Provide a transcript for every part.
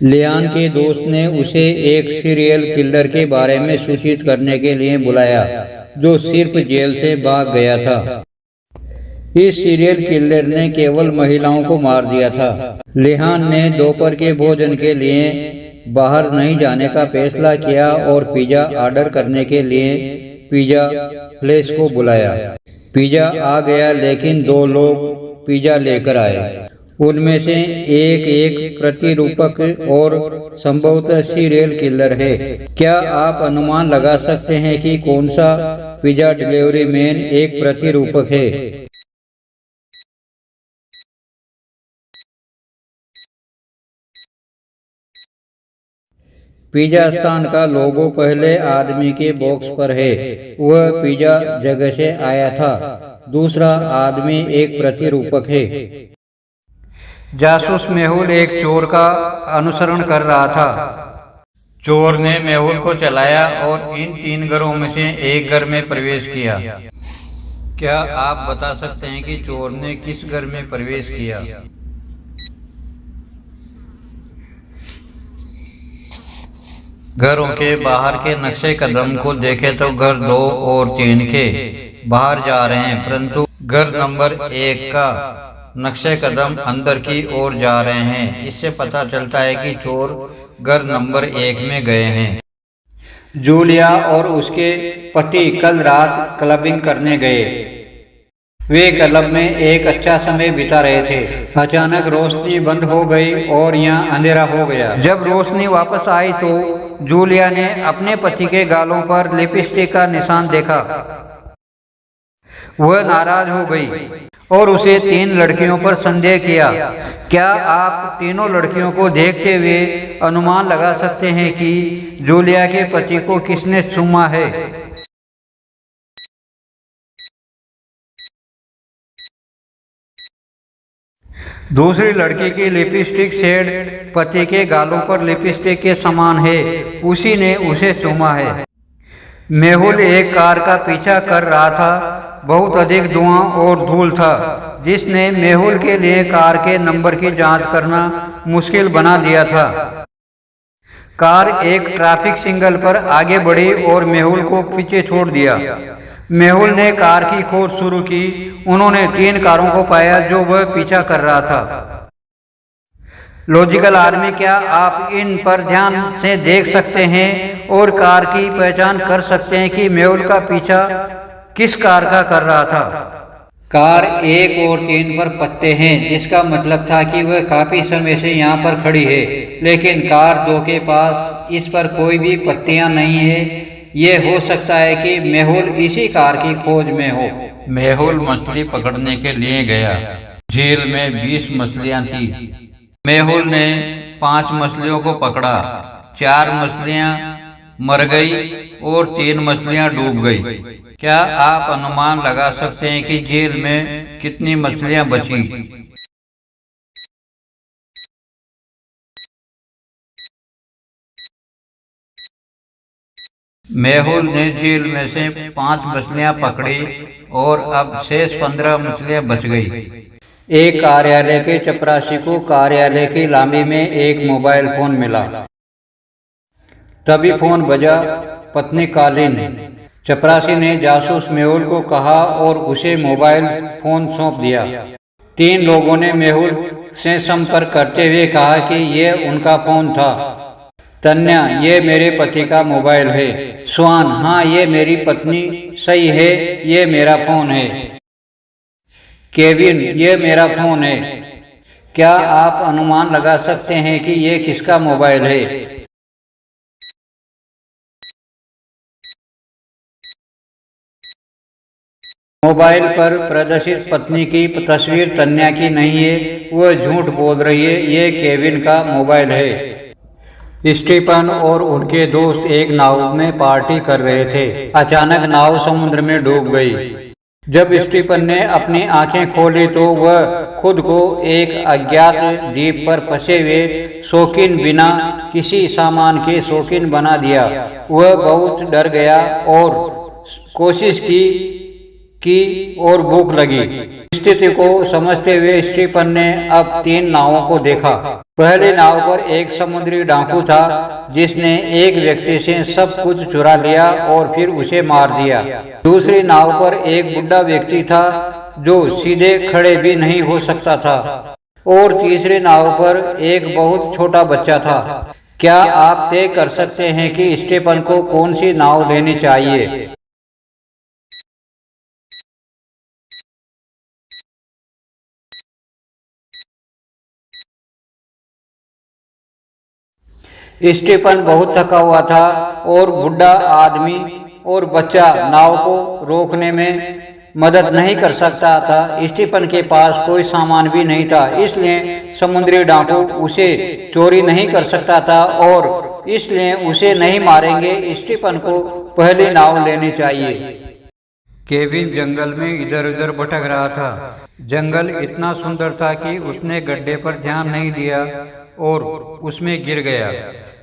Lian के दोस्त ने उसे एक सीरियल किलर के बारे में सूचित करने के लिए बुलाया, जो सिर्फ जेल से भाग गया था। इस सीरियल किलर ने केवल महिलाओं को मार दिया था। लियान ने दोपहर के भोजन के लिए बाहर नहीं जाने का फैसला किया और पिज़्ज़ा ऑर्डर करने के लिए पिज़्ज़ा प्लेस को बुलाया। पिज़्ज़ा आ गया, लेकिन दो लोग पिज़्ज़ा लेकर आए। उनमें से एक प्रतिरूपक और संभवतः सीरियल किलर है। क्या आप अनुमान लगा सकते हैं कि कौन सा पिज़्ज़ा डिलीवरी मैन एक प्रतिरूपक है? पिज़्ज़ा स्थान का लोगो पहले आदमी के बॉक्स पर है। वह पिज़्ज़ा जगह से आया था। दूसरा आदमी एक प्रतिरूपक है। जासूस मेहुल एक चोर का अनुसरण कर रहा था। चोर ने मेहुल को चलाया और इन 3 घरों में से एक घर में प्रवेश किया। क्या आप बता सकते हैं कि चोर ने किस घर में प्रवेश किया? घरों के बाहर के नक्शे कदम को देखें तो घर 2 और 3 के बाहर जा रहे हैं, परंतु घर नंबर 1 का नक्शे कदम अंदर की ओर जा रहे हैं। इससे पता चलता है कि चोर घर नंबर 1 में गए हैं। जूलिया और उसके पति कल रात क्लबिंग करने गए। वे क्लब में एक अच्छा समय बिता रहे थे। अचानक रोशनी बंद हो गई और यहाँ अंधेरा हो गया। जब रोशनी वापस आई तो जूलिया ने अपने पति के गालों पर लिपस्टिक का निशान देखा। वह नाराज हो गई और उसे 3 लड़कियों पर संदेह किया। क्या आप तीनों लड़कियों को देखते हुए अनुमान लगा सकते हैं कि जूलिया के पति को किसने चूमा है? दूसरी लड़की की लिपस्टिक शेड पति के गालों पर लिपस्टिक के समान है। उसी ने उसे चूमा है। मेहुल एक कार का पीछा कर रहा था। बहुत अधिक धुआं और धूल था, जिसने मेहुल के लिए कार के नंबर की जांच करना मुश्किल बना दिया था। कार एक ट्रैफिक सिग्नल पर आगे बढ़ी और मेहुल को पीछे छोड़ दिया। मेहुल ने कार की खोज शुरू की। उन्होंने 3 कारों को पाया जो वह पीछा कर रहा था। लॉजिकल आदमी, क्या आप इन पर ध्यान से देख सकते हैं और कार की पहचान कर सकते हैं कि मेहुल का पीछा किस कार का कर रहा था? कार 1 और 3 पर पत्ते हैं, जिसका मतलब था कि वह काफी समय से यहाँ पर खड़ी है। लेकिन कार 2 के पास इस पर कोई भी पत्तियां नहीं है। ये हो सकता है कि मेहुल इसी कार की खोज में हो। मेहुल मछली पकड़ने के लिए गया। झील में 20 मछलियां थी। मेहुल ने 5 मछलियों को पकड़ा। 4 मछलियां मर गई और 3 मछलियां डूब गई। क्या आप अनुमान लगा सकते हैं कि झील में कितनी मछलियां बची? मेहुल ने झील में से 5 मछलियां पकड़ी और अब शेष 15 मछलियां बच गई। एक कार्यालय के चपरासी को कार्यालय की लामी में एक मोबाइल फोन मिला। तभी फोन बजा। पत्नी कालीन। चपरासी ने जासूस मेहुल को कहा और उसे मोबाइल फोन सौंप दिया। 3 लोगों ने मेहुल से संपर्क करते हुए कहा कि यह उनका फोन था। तन्या, ये मेरे पति का मोबाइल है। स्वान, हाँ ये मेरी पत्नी सही है, ये मेरा फोन है। केविन, ये मेरा फोन है। क्या आप अनुमान लगा सकते हैं कि ये किसका मोबाइल है? मोबाइल पर प्रदर्शित पत्नी की तस्वीर तन्या की नहीं है। वह झूठ बोल रही है। ये केविन का मोबाइल है। स्टीफन और उनके दोस्त एक नाव में पार्टी कर रहे थे। अचानक नाव समुद्र में डूब गई। जब स्टीफन ने अपनी आंखें खोली तो वह खुद को एक अज्ञात द्वीप पर फंसे हुए शौकीन बिना किसी सामान के शौकीन बना दिया। वह बहुत डर गया और कोशिश की की और भूख लगी। स्थिति को समझते हुए स्टीफन ने अब 3 नावों को देखा। पहली नाव पर एक समुद्री डाकू था जिसने एक व्यक्ति से सब कुछ चुरा लिया और फिर उसे मार दिया। दूसरी नाव पर एक बुढ़ा व्यक्ति था जो सीधे खड़े भी नहीं हो सकता था और तीसरी नाव पर एक बहुत छोटा बच्चा था। क्या आप तय कर सकते हैं कि स्टीफन को कौन सी नाव लेनी चाहिए? स्टीफन बहुत थका हुआ था और बुढ़ा आदमी और बच्चा नाव को रोकने में मदद नहीं कर सकता था। स्टीफन के पास कोई सामान भी नहीं था, इसलिए समुद्री डाकू उसे चोरी नहीं कर सकता था और इसलिए उसे नहीं मारेंगे। स्टीफन को पहली नाव लेनी चाहिए। केविन जंगल में इधर उधर भटक रहा था। जंगल इतना सुंदर था कि उसने गड्ढे पर ध्यान नहीं दिया और उसमें गिर गया।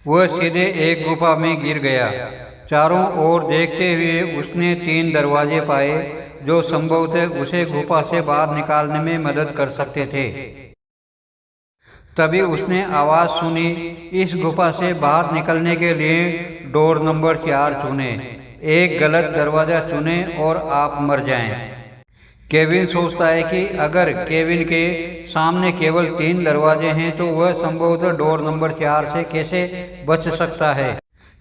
वह सीधे एक गुफा में गिर गया। चारों ओर देखते हुए उसने 3 दरवाजे पाए जो संभवतः उसे गुफा से बाहर निकालने में मदद कर सकते थे। तभी उसने आवाज सुनी, इस गुफा से बाहर निकलने के लिए डोर नंबर 4 चुने। एक गलत दरवाजा चुने और आप मर जाएं। केविन सोचता है कि अगर केविन के सामने केवल 3 दरवाजे हैं तो वह संभवतः डोर नंबर 4 से कैसे बच सकता है।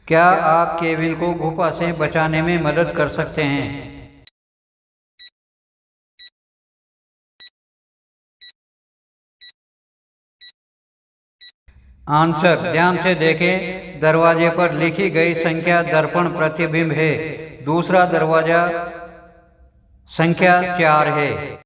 क्या आप केविन को गुफा से बचाने में मदद कर सकते हैं? आंसर ध्यान से देखें। दरवाजे पर लिखी गई संख्या दर्पण प्रतिबिंब है। दूसरा दरवाजा संख्या 4 है।